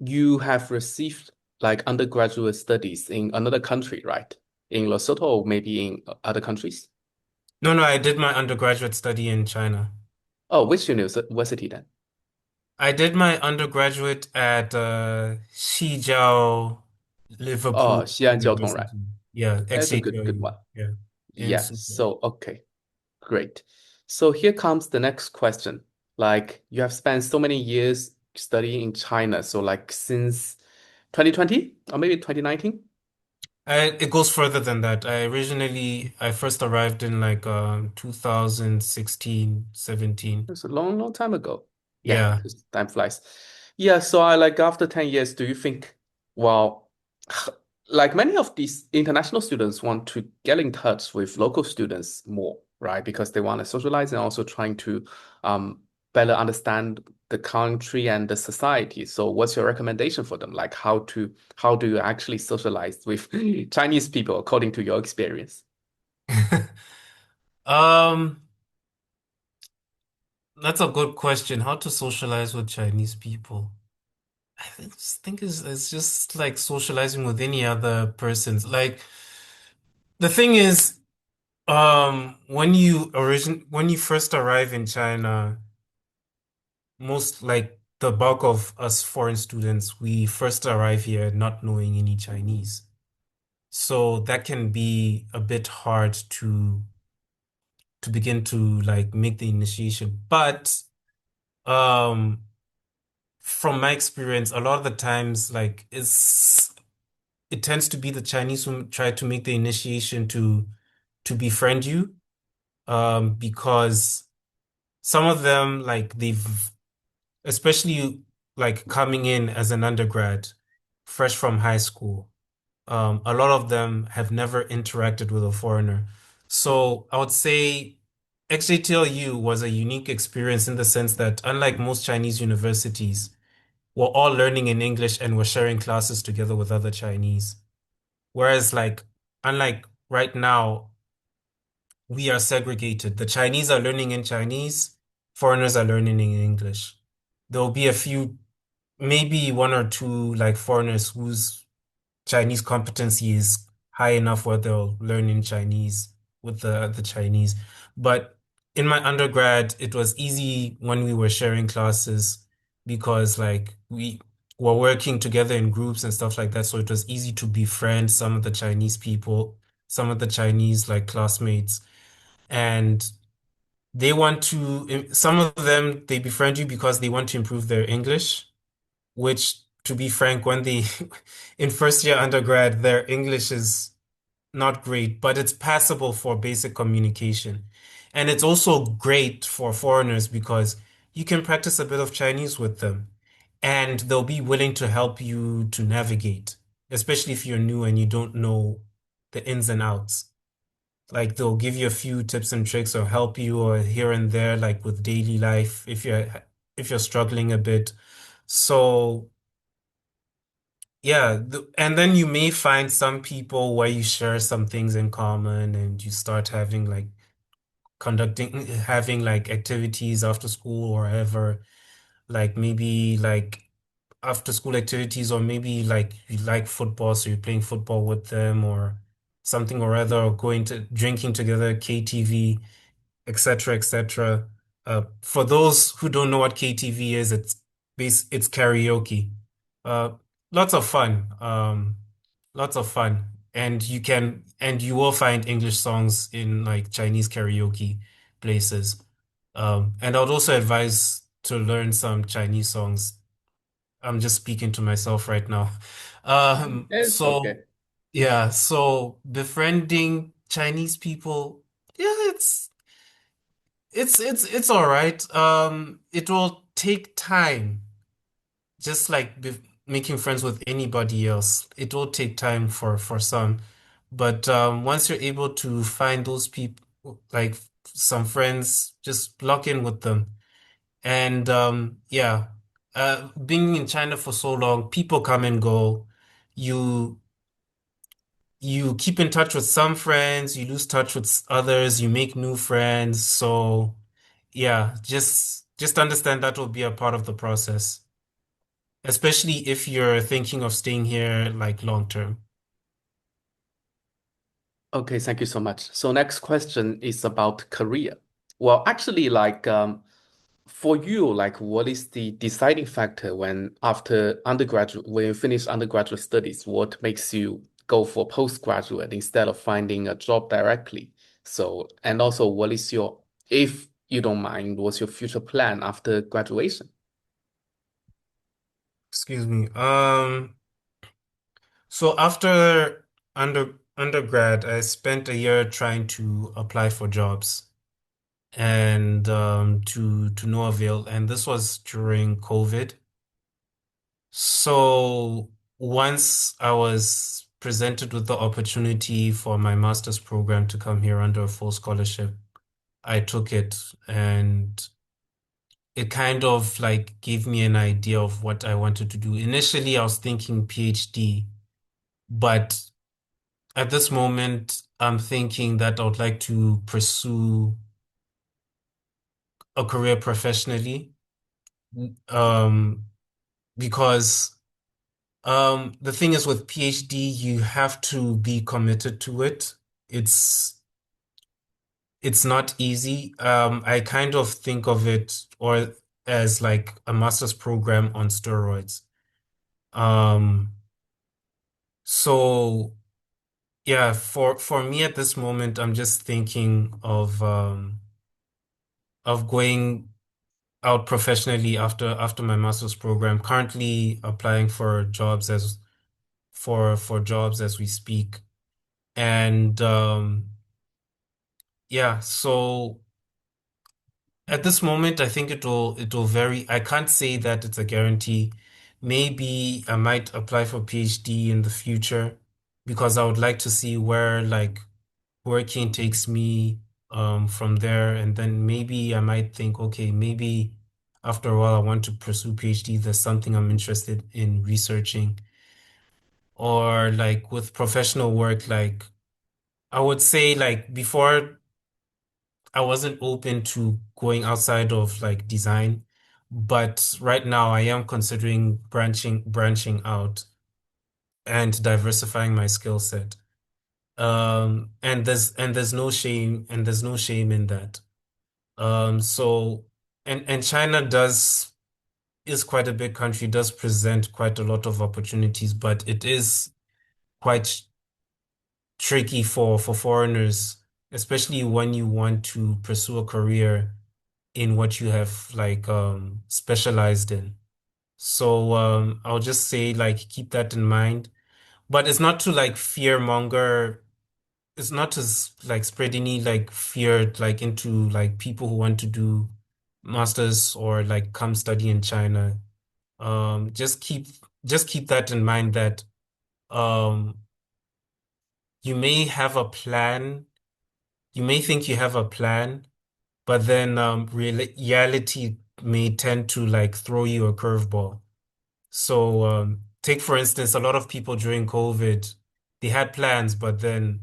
you have received like undergraduate studies in another country, right? In Lesotho or maybe in other countries? No, no, I did my undergraduate study in China. Oh, which university then? I did my undergraduate at Zhejiang Oh, Liverpool 西安交通, right? University. Yeah, That's a good XJTLU. one. Yeah, in Yeah. Suzhou. So, okay, great. So here comes the next question. Like you have spent so many years studying in China. So like since 2020 or maybe 2019? It goes further than that. I first arrived in like 2016, 17. It's a long, long time ago. Yeah, Yeah. because time flies. Yeah, so I like after 10 years, do you think, well, like many of these international students want to get in touch with local students more, right? Because they want to socialize and also trying to um better understand the country and the society. So what's your recommendation for them? Like how do you actually socialize with Chinese people according to your experience? Um, that's a good question. How to socialize with Chinese people? I think it's just like socializing with any other persons. Like the thing is, when you first arrive in China, most like the bulk of us foreign students, we first arrive here not knowing any Chinese. So that can be a bit hard to begin to like make the initiation. But um from my experience, a lot of the times it tends to be the Chinese who try to make the initiation to befriend you. Because some of them like they've especially like coming in as an undergrad, fresh from high school. A lot of them have never interacted with a foreigner. So I would say XJTLU was a unique experience in the sense that, unlike most Chinese universities, we're all learning in English and we're sharing classes together with other Chinese. Whereas, like, unlike right now, we are segregated. The Chinese are learning in Chinese, foreigners are learning in English. There'll be a few, maybe one or two, like foreigners whose Chinese competency is high enough where they'll learn in Chinese with the Chinese. But in my undergrad, it was easy when we were sharing classes because like we were working together in groups and stuff like that. So it was easy to befriend some of the Chinese people, some of the Chinese like classmates. And some of them, they befriend you because they want to improve their English, which, to be frank, when they in first year undergrad, their English is not great, but it's passable for basic communication. And it's also great for foreigners because you can practice a bit of Chinese with them and they'll be willing to help you to navigate, especially if you're new and you don't know the ins and outs. Like they'll give you a few tips and tricks or help you or here and there, like with daily life if you're struggling a bit. So yeah, and then you may find some people where you share some things in common and you start having like having like activities after school or ever, like maybe like after school activities, or maybe like you like football, so you're playing football with them or something or other, or going to drinking together, KTV, etc., etc. For those who don't know what KTV is, it's karaoke. Uh, lots of fun. Lots of fun. And you will find English songs in like Chinese karaoke places. And I would also advise to learn some Chinese songs. I'm just speaking to myself right now. It's So okay. yeah, so befriending Chinese people, yeah, it's all right. It will take time, just like making friends with anybody else. It will take time for some, but once you're able to find those people, like some friends, just lock in with them. And yeah, being in China for so long, people come and go. You you keep in touch with some friends, you lose touch with others, you make new friends. So yeah, just understand that will be a part of the process. especially if you're thinking of staying here like long term. Okay, thank you so much. So next question is about career. Well, actually, for you, like what is the deciding factor when after undergraduate, when you finish undergraduate studies, what makes you go for postgraduate instead of finding a job directly? So, and also what is your, if you don't mind, what's your future plan after graduation? Excuse me. So after undergrad, I spent a year trying to apply for jobs and to no avail. And this was during COVID. So once I was presented with the opportunity for my master's program to come here under a full scholarship, I took it, and it kind of like gave me an idea of what I wanted to do. Initially, I was thinking PhD, but at this moment, I'm thinking that I would like to pursue a career professionally. Um, because the thing is with PhD, you have to be committed to it. It's it's not easy. I kind of think of it or as like a master's program on steroids. Um, so yeah, for me at this moment, I'm just thinking of going out professionally after my master's program. Currently applying for jobs for jobs as we speak. And yeah, so at this moment I think it'll vary. I can't say that it's a guarantee. Maybe I might apply for PhD in the future because I would like to see where like working takes me from there, and then maybe I might think, okay, maybe after a while I want to pursue PhD. There's something I'm interested in researching. Or like with professional work, like I would say like before I wasn't open to going outside of like design, but right now I am considering branching out and diversifying my skill set. And there's no shame in that. So and China does is quite a big country, does present quite a lot of opportunities, but it is quite tricky for foreigners, especially when you want to pursue a career in what you have like specialized in. So I'll just say like keep that in mind. But it's not to like fear monger. It's not to like spread any like fear like into like people who want to do masters or like come study in China. Just keep that in mind that um you may have a plan. You may think you have a plan, but then reality may tend to like throw you a curveball. So take for instance, a lot of people during COVID, they had plans, but then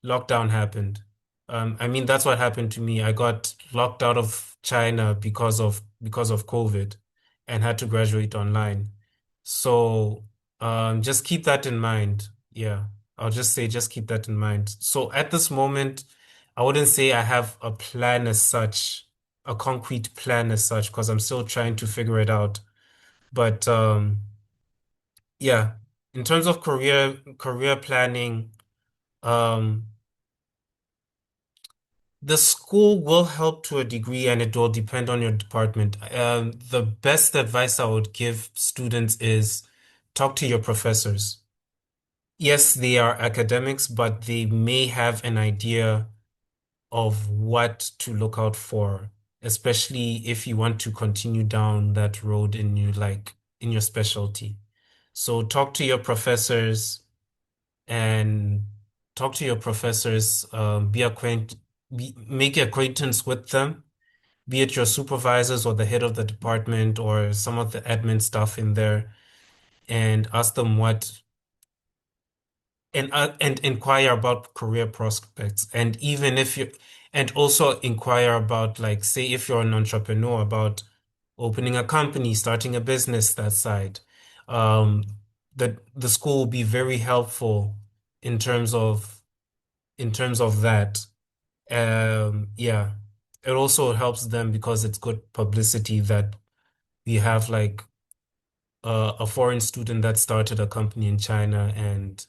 lockdown happened. I mean, that's what happened to me. I got locked out of China because of COVID and had to graduate online. So just keep that in mind. Yeah, I'll just say just keep that in mind. So at this moment, I wouldn't say I have a plan as such, a concrete plan as such, because I'm still trying to figure it out. But yeah, in terms of career planning, um, the school will help to a degree, and it will depend on your department. The best advice I would give students is talk to your professors. Yes, they are academics, but they may have an idea of what to look out for, especially if you want to continue down that road in your specialty. So and talk to your professors, make acquaintance with them, be it your supervisors or the head of the department or some of the admin staff in there, and ask them and inquire about career prospects. And also inquire about, like, say, if you're an entrepreneur, about opening a company, starting a business, that side. Um, the school will be very helpful in terms of that. Yeah, it also helps them because it's good publicity that we have like a foreign student that started a company in China and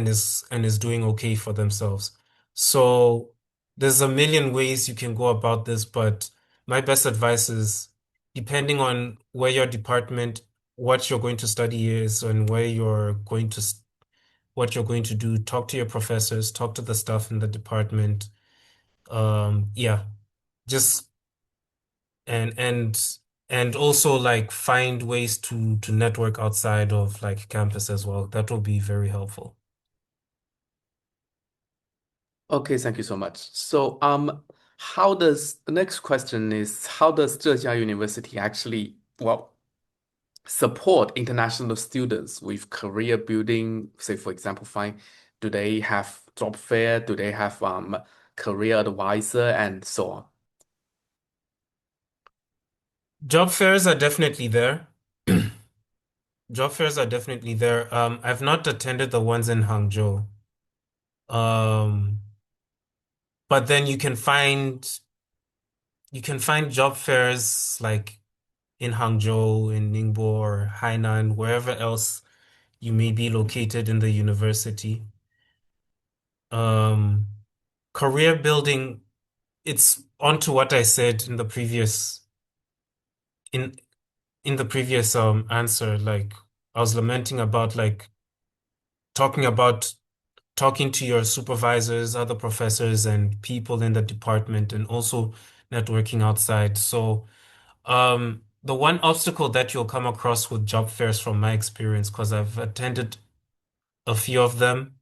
is doing okay for themselves. So there's a million ways you can go about this, but my best advice is depending on where your department, what you're going to study is, and where you're going to what you're going to do, talk to your professors, talk to the staff in the department. Yeah, just and and and also like find ways to network outside of like campus as well. That will be very helpful. Okay, thank you so much. So, how does the next question is how does Zhejiang University actually, support international students with career building? Say, for example, do they have job fair? Do they have career advisor and so on? Job fairs are definitely there. Job fairs are definitely there. I've not attended the ones in Hangzhou. Um, but then you can find job fairs like in Hangzhou, in Ningbo or Hainan, wherever else you may be located in the university. Um, Career building, it's onto what I said in in the previous answer. Like I was lamenting about like talking about talking to your supervisors, other professors, and people in the department, and also networking outside. So, the one obstacle that you'll come across with job fairs from my experience, because I've attended a few of them,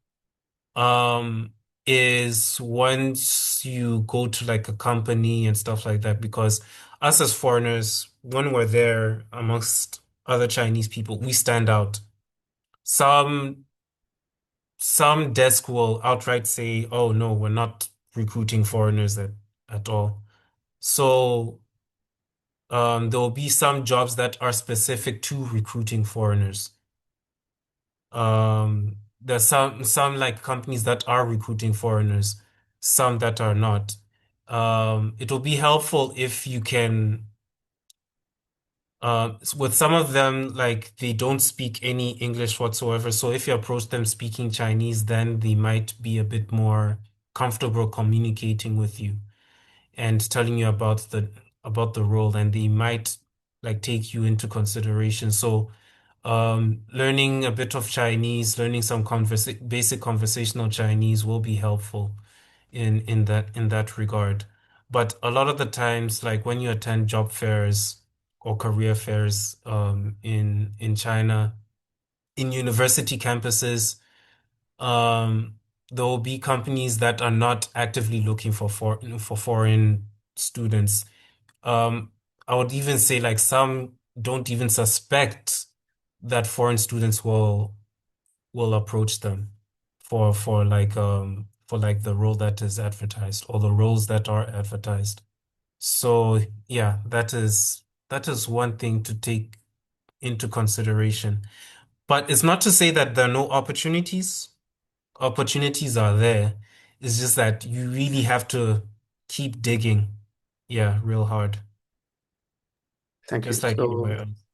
um, is once you go to like a company and stuff like that, because us as foreigners, when we're there amongst other Chinese people, we stand out. Some Some desk will outright say, "Oh no, we're not recruiting foreigners at all." So there will be some jobs that are specific to recruiting foreigners. There's some like companies that are recruiting foreigners, some that are not. It will be helpful if you can. With some of them, like they don't speak any English whatsoever. So if you approach them speaking Chinese, then they might be a bit more comfortable communicating with you and telling you about the role, and they might like take you into consideration. So, learning a bit of Chinese, learning some basic conversational Chinese will be helpful in that regard. But a lot of the times, like when you attend job fairs or career fairs in China, in university campuses, um, there will be companies that are not actively looking for foreign students. Um, I would even say like some don't even suspect that foreign students will approach them for the role that is advertised or the roles that are advertised. So yeah, that is one thing to take into consideration. But it's not to say that there are no opportunities. Opportunities are there. It's just that you really have to keep digging. Yeah, real hard. Thank you. Just like anywhere So, else.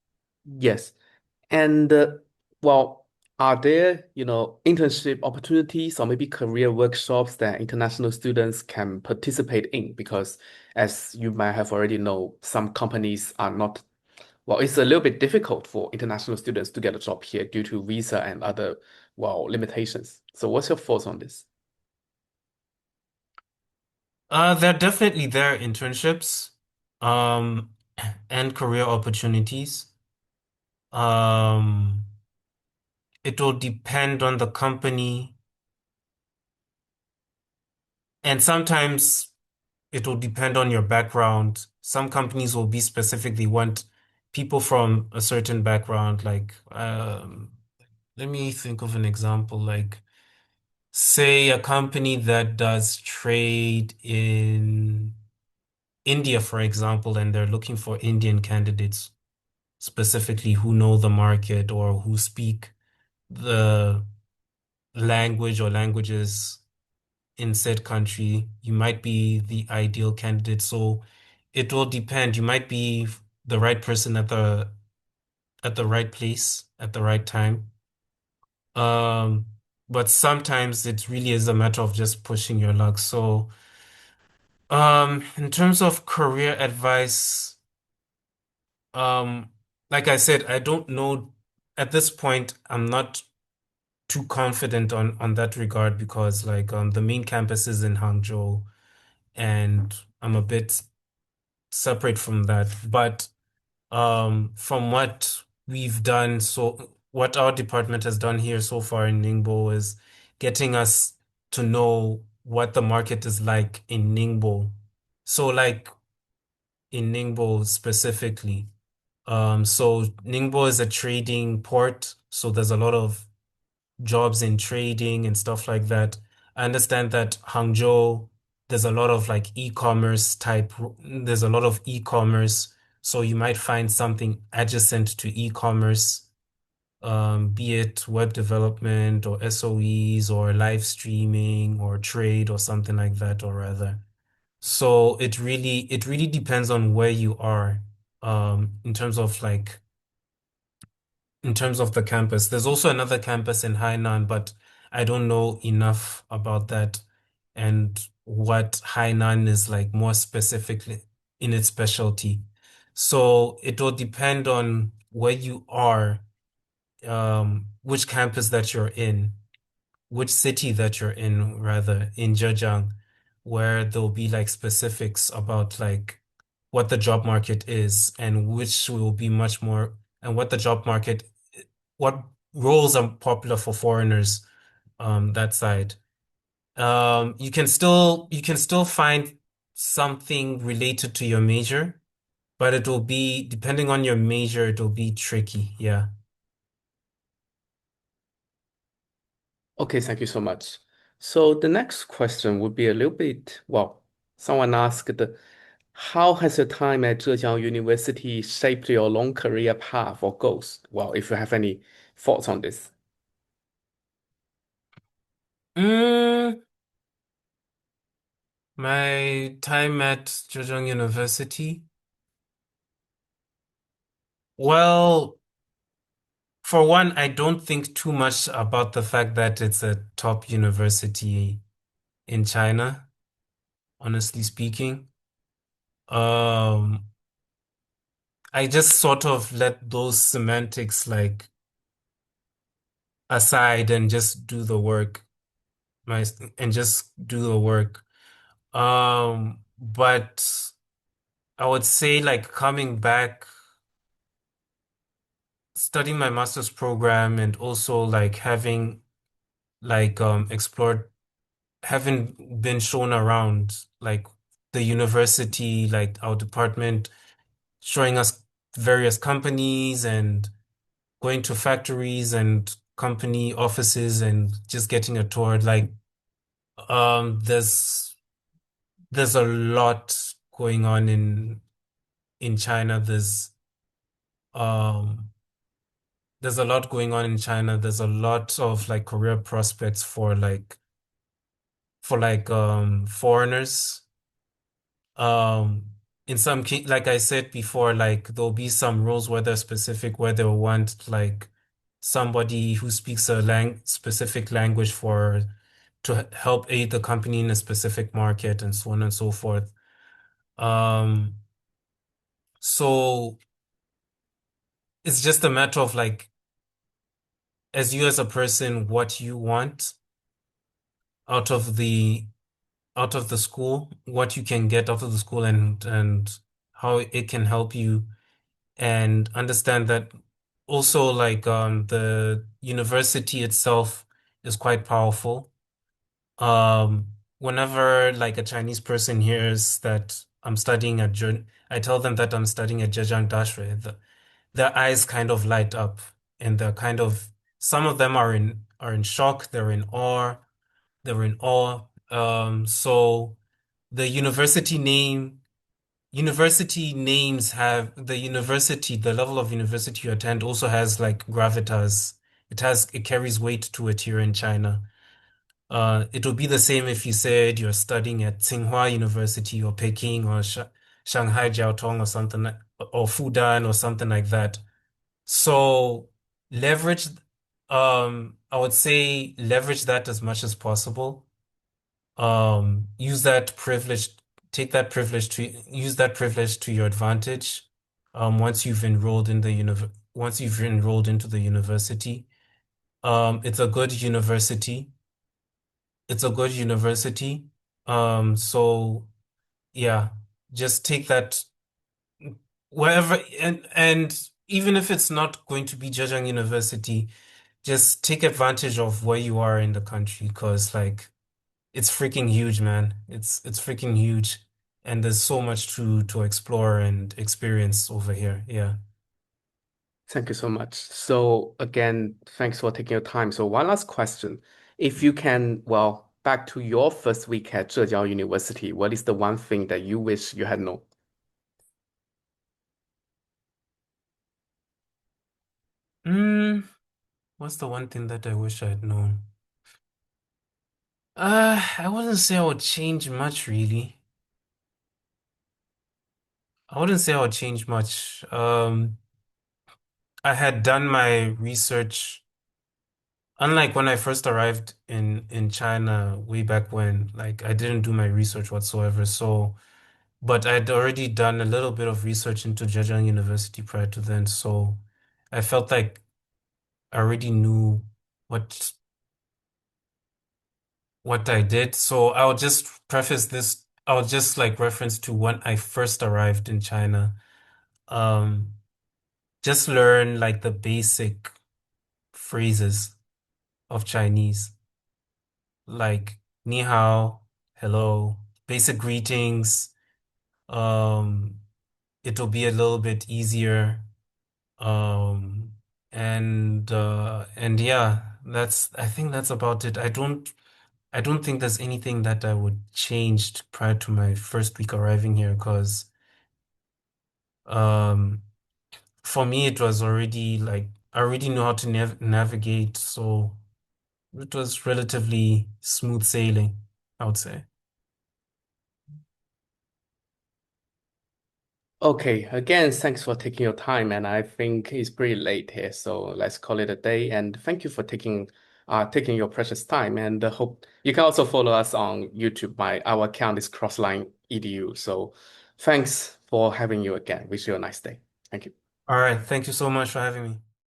yes. And well, are there, internship opportunities or maybe career workshops that international students can participate in? Because as you might have already know, some companies are not, it's a little bit difficult for international students to get a job here due to visa and other, limitations. So what's your thoughts on this? There definitely there are internships, um, and career opportunities. Um, it will depend on the company, and sometimes it will depend on your background. Some companies will be specific. They want people from a certain background. Like, let me think of an example. Like, say a company that does trade in India, for example, and they're looking for Indian candidates. specifically who know the market or who speak the language or languages in said country, you might be the ideal candidate. So it will depend. You might be the right person at the right place at the right time. Um, but sometimes it really is a matter of just pushing your luck. So, in terms of career advice, um, like I said, I don't know at this point. I'm not too confident on that regard because the main campus is in Hangzhou and I'm a bit separate from that. But from what we've done, so what our department has done here so far in Ningbo is getting us to know what the market is like in Ningbo. So like in Ningbo specifically. So Ningbo is a trading port, so there's a lot of jobs in trading and stuff like that. I understand that Hangzhou, there's a lot of like e-commerce type, there's a lot of e-commerce. So you might find something adjacent to e-commerce, be it web development or SOEs or live streaming or trade or something like that, or rather. So it really depends on where you are, in terms of in terms of the campus. There's also another campus in Hainan, but I don't know enough about that and what Hainan is like more specifically in its specialty. So it will depend on where you are, which campus that you're in, which city that you're in, rather, in Zhejiang, where there'll be like specifics about like what the job market is and which will be much more, and what the job market, what roles are popular for foreigners, that side. You can still find something related to your major, but it will be depending on your major, it will be tricky. Yeah. Okay, thank you so much. So the next question would be a little bit, well, someone asked, how has your time at Zhejiang University shaped your long career path or goals? Well, if you have any thoughts on this. Mm, my time at Zhejiang University. Well, for one, I don't think too much about the fact that it's a top university in China, honestly speaking. Um, I just sort of let those semantics like aside and just do the work, my and just do the work. But I would say like coming back, studying my master's program and also like having explored, having been shown around like the university, like our department, showing us various companies and going to factories and company offices and just getting a tour. Like, um, there's there's a lot going on in China. Um there's a lot going on in China. There's a lot of like career prospects for foreigners. Um, in some ca like I said before, like there'll be some roles where they're specific, where they'll want like somebody who speaks a specific language for to help aid the company in a specific market and so on and so forth. Um, so it's just a matter of like, as you as a person, what you want out of the out of the school, what you can get out of the school, and how it can help you, and understand that also the university itself is quite powerful. Whenever like a Chinese person hears that I tell them that I'm studying at Zhejiang Dashre, their eyes kind of light up, and they're kind of, some of them are in shock, they're in awe. So the university name university names have the level of university you attend also has like gravitas. It carries weight to it here in China. It would be the same if you said you're studying at Tsinghua University or Peking or Shanghai Jiao Tong or something or Fudan or something like that. So leverage, I would say leverage that as much as possible. Use that privilege, take that privilege to use that privilege to your advantage. Once you've enrolled into the university, it's a good university. It's a good university. So yeah, just take that wherever and even if it's not going to be Zhejiang University, just take advantage of where you are in the country because like it's freaking huge, man. It's freaking huge. And there's so much to explore and experience over here. Yeah. Thank you so much. So again, thanks for taking your time. So one last question. If you can, well, back to your first week at Zhejiang University, what is the one thing that you wish you had known? Mm, what's the one thing that I wish I'd known? I wouldn't say I would change much, really. I wouldn't say I would change much. I had done my research, unlike when I first arrived in China way back when, like I didn't do my research whatsoever. So, but I'd already done a little bit of research into Zhejiang University prior to then. So I felt like I already knew what what I did. So I'll just preface this. I'll just like reference to when I first arrived in China. Um, just learn like the basic phrases of Chinese, like ni hao, hello, basic greetings. Um, it'll be a little bit easier. Um, and yeah, I think that's about it. I don't think there's anything that I would change prior to my first week arriving here because um for me it was already like I already knew how to navigate, so it was relatively smooth sailing, I would say. Okay, again, thanks for taking your time, and I think it's pretty late here, so let's call it a day. And thank you for taking your precious time. And hope you can also follow us on YouTube. Our account is Crossline EDU. So thanks for having you again. Wish you a nice day. Thank you. All right, thank you so much for having me.